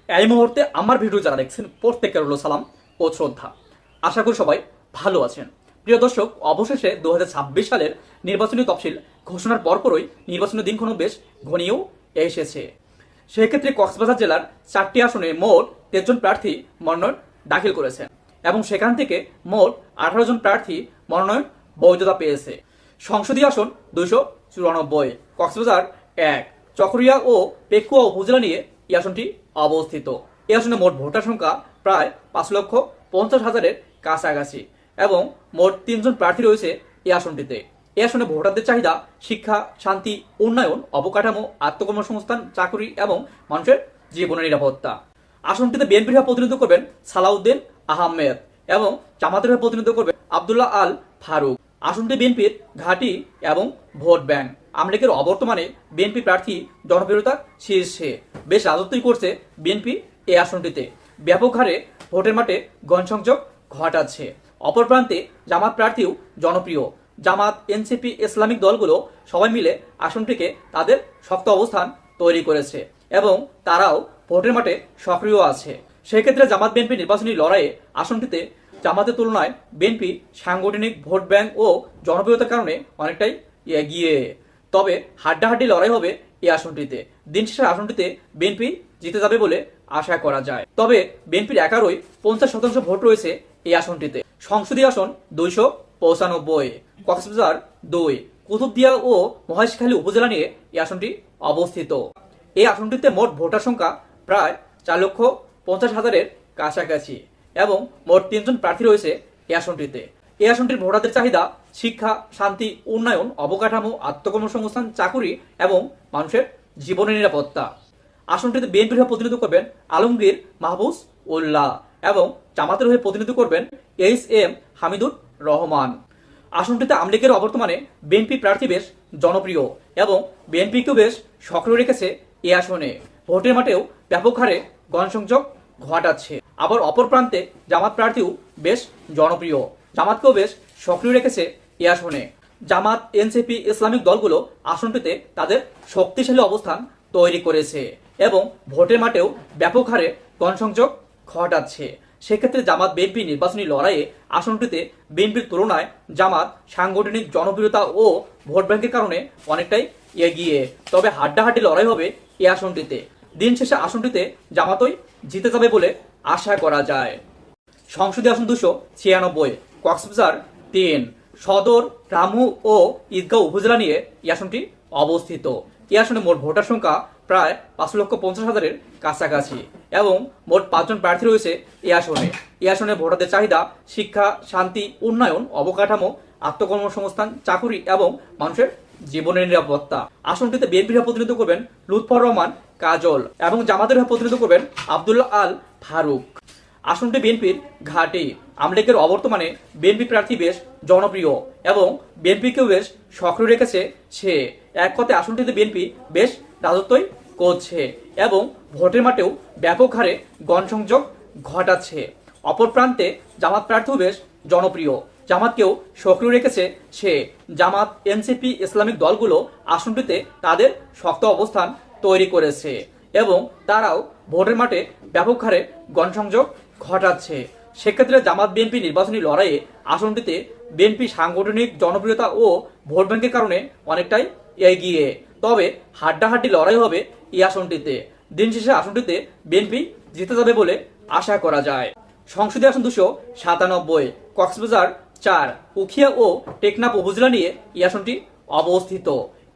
এই মুহূর্তে আমার ভিডিও যারা দেখছেন প্রত্যেকের হলো সালাম ও শ্রদ্ধা। আশা করি সবাই ভালো আছেন। প্রিয় দর্শক, অবশেষে 2026 সালের নির্বাচনী তফসিল ঘোষণার পরপরই নির্বাচনী দিনক্ষণ বেশ ঘনিয়েও এসেছে। সেক্ষেত্রে কক্সবাজার জেলার 4টি আসনে মোট 13 জন প্রার্থী মনোনয়ন দাখিল করেছেন এবং সেখান থেকে মোট 18 জন প্রার্থী মনোনয়ন বৈধতা পেয়েছে। সংসদীয় আসন 294, কক্সবাজার 1, চকরিয়া ও পেকুয়া উপজেলা নিয়ে এই আসনটি অবস্থিত। এই আসনে মোট ভোটার সংখ্যা প্রায় 5,50,000-এর কাছাকাছি এবং মোট 3 জন প্রার্থী রয়েছে এই আসনটিতে। এই আসনে ভোটারদের চাহিদা শিক্ষা, শান্তি, উন্নয়ন, অবকাঠামো, আত্মকর্মসংস্থান, চাকরি এবং মানুষের জীবনের নিরাপত্তা। আসনটিতে বিএনপির হয়ে প্রতিনিধিত্ব করবেন সালাউদ্দিন আহমেদ এবং জামাতের হয়ে প্রতিনিধিত্ব করবেন আব্দুল্লাহ আল ফারুক। আসনটি বিএনপির ঘাঁটি এবং ভোট ব্যাংক। আওয়ামী লীগের অবর্তমানে বিএনপি প্রার্থী জনপ্রিয়তার শীর্ষে, বেশ রাজত্বই করছে বিএনপি এই আসনটিতে। ব্যাপক হারে ভোটের মাঠে গণসংযোগ ঘটাচ্ছে। অপর প্রান্তে জামাত প্রার্থীও জনপ্রিয়। জামাত, এনসিপি, ইসলামিক দলগুলো সবাই মিলে আসনটিকে তাদের শক্ত অবস্থান তৈরি করেছে এবং তারাও ভোটের মাঠে সক্রিয় আছে। সেক্ষেত্রে জামাত বিএনপি নির্বাচনী লড়াইয়ে আসনটিতে জামাতের তুলনায় বিএনপি সাংগঠনিক ভোট ব্যাংক ও জনপ্রিয়তার কারণে অনেকটাই এগিয়ে। তবে হাড্ডাহাড্ডি লড়াই হবে এই আসনটিতে। দিন শেষে আসনটিতে বিএনপি জিতে যাবে বলে আশা করা যায়। তবে বিএনপির একারই 50% ভোট রয়েছে এই আসনটিতে। সংসদীয় আসন 295, কক্সবাজার 2, কুতুবদিয়া ও মহেশখালী উপজেলা নিয়ে এই আসনটি অবস্থিত। এই আসনটিতে মোট ভোটার সংখ্যা প্রায় 4,50,000-এর কাছাকাছি এবং মোট 3 জন প্রার্থী রয়েছে এই আসনটিতে। এই আসনটির ভোটারদের চাহিদা শিক্ষা, শান্তি, উন্নয়ন, অবকাঠামো, আত্মকর্মসংস্থান, চাকুরি এবং মানুষের জীবনের নিরাপত্তা। আসনটিতে বিএনপির হয়ে প্রতিনিধিত্ব করবেন আলমগীর মাহবুজ উল্লাহ এবং জামাতের হয়ে প্রতিনিধিত্ব করবেন এইচ.এম. হামিদুর রহমান। আসনটিতে আওয়ামী লীগের অবর্তমানে বিএনপি প্রার্থী বেশ জনপ্রিয় এবং বিএনপিকেও বেশ সক্রিয় রেখেছে এই আসনে। ভোটের মাঠেও ব্যাপক হারে গণসংযোগ ঘটাচ্ছে। আবার অপর প্রান্তে জামাত প্রার্থীও বেশ জনপ্রিয়। জামাতকেও বেশ সক্রিয় রেখেছে এই আসনে। জামাত, এনসিপি, ইসলামিক দলগুলো আসনটিতে তাদের শক্তিশালী অবস্থান তৈরি করেছে এবং ভোটের মাঠেও ব্যাপক হারে গণসংযোগ ঘটাচ্ছে। সেক্ষেত্রে জামাত বিএনপি নির্বাচনী লড়াইয়ে আসনটিতে বিএনপির তুলনায় জামাত সাংগঠনিক জনপ্রিয়তা ও ভোট ব্যাংকের কারণে অনেকটাই এগিয়ে। তবে হাড্ডাহাড্ডি লড়াই হবে এই আসনটিতে। দিন শেষে আসনটিতে জামাতই জিতে যাবে বলে আশা করা যায়। সংসদীয় আসন 296, কক্সবাজার 3, সদর, রামু ও ঈদগাঁও উপজেলা নিয়ে এই আসনটি অবস্থিত। এই আসনে মোট ভোটার সংখ্যা প্রায় 5,50,000-এর কাছাকাছি এবং মোট 5 জন প্রার্থী রয়েছে এই আসনে। এই আসনে ভোটারদের চাহিদা শিক্ষা, শান্তি, উন্নয়ন, অবকাঠামো, আত্মকর্মসংস্থান, চাকুরি এবং মানুষের জীবনের নিরাপত্তা। আসনটিতে বিএনপির হয়ে প্রতিনিধিত্ব করবেন লুৎফর রহমান কাজল এবং জামাতের হয়ে প্রতিনিধিত্ব করবেন আব্দুল্লাহ আল ফারুক। আসনটি বিএনপির ঘাঁটি। আওয়ামী লীগের অবর্তমানে বিএনপি প্রার্থী বেশ জনপ্রিয় এবং বিএনপিকেও বেশ সক্রিয় রেখেছে সে। এক কথায় আসনটিতে বিএনপি বেশ রাজত্বই করছে এবং ভোটের মাঠেও ব্যাপক হারে গণসংযোগ ঘটাচ্ছে। অপর প্রান্তে জামাত প্রার্থীও বেশ জনপ্রিয়। জামাতকেও সক্রিয় রেখেছে সে। জামাত, এনসিপি, ইসলামিক দলগুলো আসনটিতে তাদের শক্ত অবস্থান তৈরি করেছে এবং তারাও ভোটের মাঠে ব্যাপক হারে গণসংযোগ ঘটাচ্ছে। সেক্ষেত্রে জামাত বিএনপি নির্বাচনী লড়াইয়ে আসনটিতে বিএনপি সাংগঠনিক জনপ্রিয়তা ও ভোট ব্যাংকের কারণে অনেকটাই এগিয়ে। তবে হাড্ডাহাড্ডি লড়াই হবে এই আসনটিতে। দিন শেষে আসনটিতে বিএনপি জিতে যাবে বলে আশা করা যায়। সংসদীয় আসন 297, কক্সবাজার 4, উখিয়া ও টেকনাফ উপজেলা নিয়ে এই আসনটি অবস্থিত।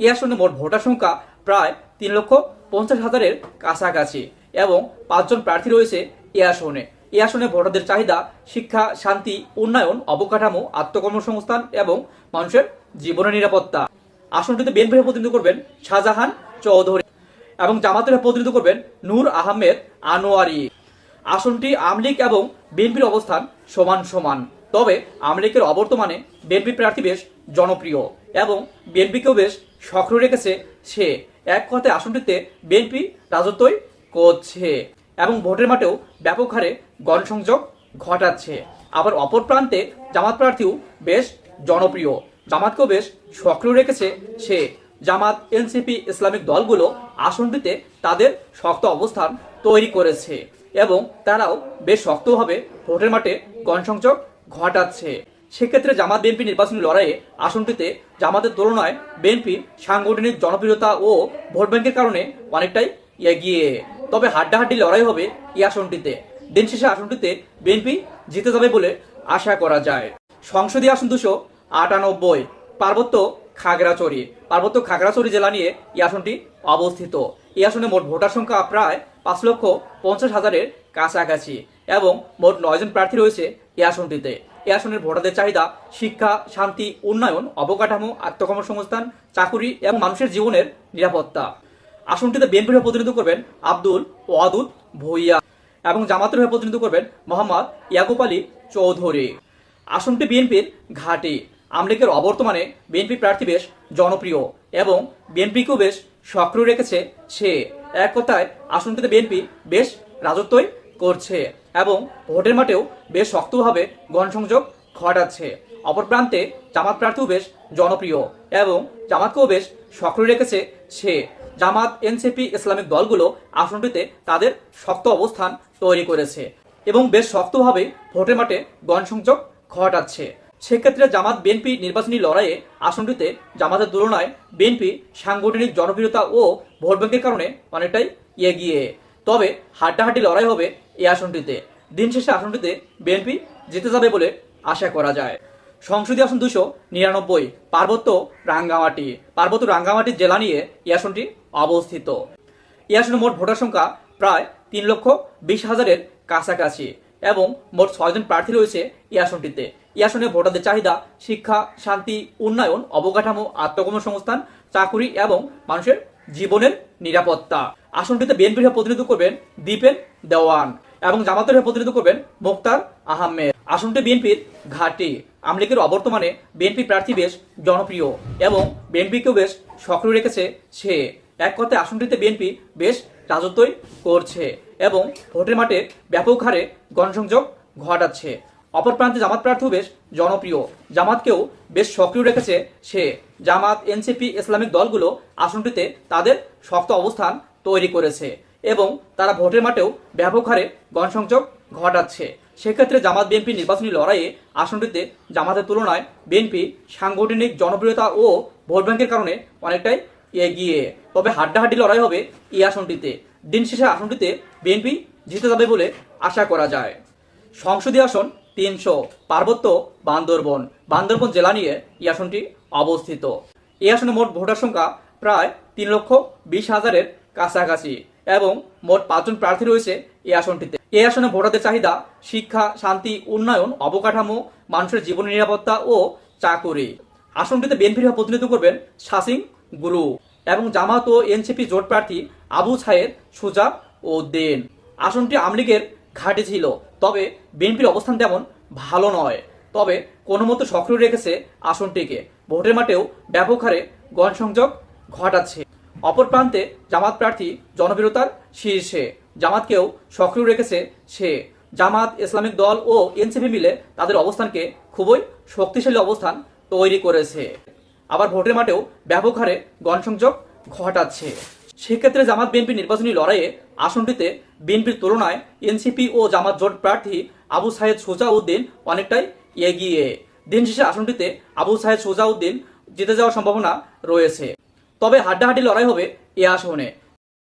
এই আসনে মোট ভোটার সংখ্যা প্রায় 3,50,000-এর কাছাকাছি এবং 5 জন প্রার্থী রয়েছে এই আসনে। এই আসনে ভোটারদের চাহিদা শিক্ষা, শান্তি, উন্নয়ন, অবকাঠামো, আত্মকর্মসংস্থান এবং মানুষের জীবনের নিরাপত্তা। আসনটিতে বিএনপির প্রতিনিধিত্ব করবেন শাহজাহান চৌধুরী এবং জামাতের প্রতিনিধিত্ব করবেন নূর আহমেদ আনোয়ারি। আসনটি আওয়ামী লীগ এবং বিএনপির অবস্থান সমান সমান। তবে আওয়ামী লীগের অবর্তমানে বিএনপি প্রার্থী বেশ জনপ্রিয় এবং বিএনপিকেও বেশ সক্রিয় রেখেছে সে। এক কথায় আসনটিতে বিএনপি রাজত্বই করছে এবং ভোটের মাঠেও ব্যাপক হারে গণসংযোগ ঘটাচ্ছে। আবার অপর প্রান্তে জামাত প্রার্থীও বেশ জনপ্রিয়। জামাতকেও বেশ সক্রিয় রেখেছে সে। জামাত, এনসিপি, ইসলামিক দলগুলো আসনটিতে তাদের শক্ত অবস্থান তৈরি করেছে এবং তারাও বেশ শক্তভাবে ভোটের মাঠে গণসংযোগ ঘটাচ্ছে। সেক্ষেত্রে জামাত বিএনপি নির্বাচনী লড়াইয়ে আসনটিতে জামাতের তুলনায় বিএনপি সাংগঠনিক জনপ্রিয়তা ও ভোট ব্যাংকের কারণে অনেকটাই এগিয়ে। তবে হাড্ডাহাড্ডি লড়াই হবে এই আসনটিতে। দিন শেষে আসনটিতে বিএনপি জিতে যাবে বলে আশা করা যায়। সংসদীয় আসন 298, পার্বত্য খাগড়াছড়ি জেলা নিয়ে এই আসনটি অবস্থিত। এই আসনে মোট ভোটার সংখ্যা প্রায় 5,50,000-এর কাছাকাছি এবং মোট 9 জন প্রার্থী রয়েছে এই আসনটিতে। এই আসনের ভোটারদের চাহিদা শিক্ষা, শান্তি, উন্নয়ন, অবকাঠামো, আত্মকর্মসংস্থান, চাকুরি এবং মানুষের জীবনের নিরাপত্তা। আসনটিতে বিএনপির হয়ে প্রতিনিধিত্ব করবেন আব্দুল ওয়াদুদ ভূঁইয়া এবং জামাতের হয়ে প্রতিনিধিত্ব করবেন মোহাম্মদ ইয়াকুব আলী চৌধুরী। আসনটি বিএনপির ঘাঁটি। আওয়ামী লীগের অবর্তমানে বিএনপি প্রার্থী বেশ জনপ্রিয় এবং বিএনপিকেও বেশ সক্রিয় রেখেছে সে। এক কথায় আসনটিতে বিএনপি বেশ রাজত্বই করছে এবং ভোটের মাঠেও বেশ শক্তভাবে গণসংযোগ ঘটাচ্ছে। অপর প্রান্তে জামাত প্রার্থীও বেশ জনপ্রিয় এবং জামাতকেও বেশ সক্রিয় রেখেছে সে। জামাত, এনসিপি, ইসলামিক দলগুলো আসনটিতে তাদের শক্ত অবস্থান তৈরি করেছে এবং বেশ শক্তভাবে ভোটের মাঠে গণসংযোগ ঘটাচ্ছে। সেক্ষেত্রে জামাত বিএনপি নির্বাচনী লড়াইয়ে আসনটিতে জামাতের তুলনায় বিএনপি সাংগঠনিক জনপ্রিয়তা ও ভোট ব্যাংকের কারণে অনেকটাই এগিয়ে। তবে হাড্ডাহাড্ডি লড়াই হবে এই আসনটিতে। দিন শেষে আসনটিতে বিএনপি জিতে যাবে বলে আশা করা যায়। সংসদীয় আসন 299, পার্বত্য রাঙ্গামাটি জেলা নিয়ে এই আসনটি অবস্থিত। এই আসনে মোট ভোটার সংখ্যা প্রায় 3,20,000-এর কাছাকাছি এবং মোট 6 জন প্রার্থী রয়েছে এই আসনটিতে। এই আসনে ভোটারদের চাহিদা শিক্ষা, শান্তি, উন্নয়ন, অবকাঠামো, আত্মকর্মসংস্থান, চাকুরি এবং মানুষের জীবনের নিরাপত্তা। আসনটিতে বিএনপির হয়ে প্রতিনিধিত্ব করবেন দীপেন দেওয়ান এবং জামাতের হয়ে প্রতিনিধিত্ব করবেন মোক্তার আহমেদ। আসনটি বিএনপির ঘাঁটি। আওয়ামী লীগের অবর্তমানে বিএনপি প্রার্থী বেশ জনপ্রিয় এবং বিএনপিকেও বেশ সক্রিয় রেখেছে সে। এক কথায় আসনটিতে বিএনপি বেশ রাজত্বই করছে এবং ভোটের মাঠে ব্যাপক হারে গণসংযোগ ঘটাচ্ছে। অপর প্রান্তে জামাত প্রার্থীও বেশ জনপ্রিয়, জামাতকেও বেশ সক্রিয় রেখেছে সে। জামাত, এনসিপি, ইসলামিক দলগুলো আসনটিতে তাদের শক্ত অবস্থান তৈরি করেছে এবং তারা ভোটের মাঠেও ব্যাপক হারে গণসংযোগ ঘটাচ্ছে। সেক্ষেত্রে জামাত বিএনপি নির্বাচনী লড়াইয়ে আসনটিতে জামাতের তুলনায় বিএনপি সাংগঠনিক জনপ্রিয়তা ও ভোট ব্যাংকের কারণে অনেকটাই এগিয়ে। তবে হাড্ডাহাড্ডি লড়াই হবে এই আসনটিতে। দিন শেষে আসনটিতে বিএনপি জিতে যাবে বলে আশা করা যায়। সংসদীয় আসন 300, বান্দরবন জেলা নিয়ে এই আসনটি অবস্থিত। এই আসনে মোট ভোটার সংখ্যা প্রায় 3,20,000-এর কাছাকাছি এবং মোট 5 জন প্রার্থী রয়েছে এই আসনটিতে। এই আসনে ভোটারদের চাহিদা শিক্ষা, শান্তি, উন্নয়ন, অবকাঠামো, মানুষের জীবনের নিরাপত্তা ও চাকুরি। আসনটিতে বিএনপির হয়ে প্রতিনিধিত্ব করবেন শাসিং গুরু এবং জামাত ও এনসিপি জোট প্রার্থী আবু সাইদ সুজা উদ্দিন। আসনটি আওয়ামী লীগের ঘাঁটি ছিল, তবে বিএনপির অবস্থান তেমন ভালো নয়। তবে কোনো মতো সক্রিয় রেখেছে আসনটিকে। ভোটের মাঠেও ব্যাপক হারে গণসংযোগ ঘটাচ্ছে। অপর প্রান্তে জামাত প্রার্থী জনপ্রিয়তার শীর্ষে, জামাতকেও সক্রিয় রেখেছে সে। জামাত, ইসলামিক দল ও এনসিপি মিলে তাদের অবস্থানকে খুবই শক্তিশালী অবস্থান তৈরি করেছে, আবার ভোটের মাঠেও ব্যাপক হারে গণসংযোগ ঘটাচ্ছে। সেক্ষেত্রে জামাত বিএনপি নির্বাচনী লড়াইয়ে আসনটিতে বিএনপির তুলনায় এনসিপি ও জামাত জোট প্রার্থী আবু সাইদ সুজা উদ্দিন অনেকটাই এগিয়ে। দিন শেষে আসনটিতে আবু সাইদ সুজা উদ্দিন জিতে যাওয়ার সম্ভাবনা রয়েছে। তবে হাড্ডাহাড্ডি লড়াই হবে এ আসনে।